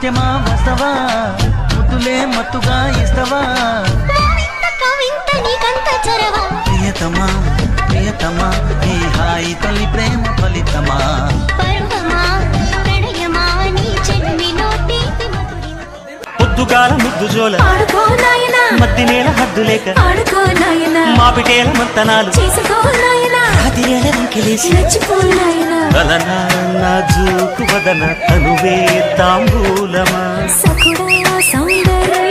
ముత్యమా వస్తవా ముద్దులే మత్తుగా ఇస్తవా ప్రియతమా ప్రియతమా ఈ హాయి తొలి ప్రేమ ఫలితమా పొద్దుగాల ముద్దు జోల మద్ది నేల హద్దు లేక మా పిటేల మంతనాలు అదిరేల రంకెలేసి కలనా నాజూకు వదన తనువే తాంబూలమా సకుడా సౌందర్య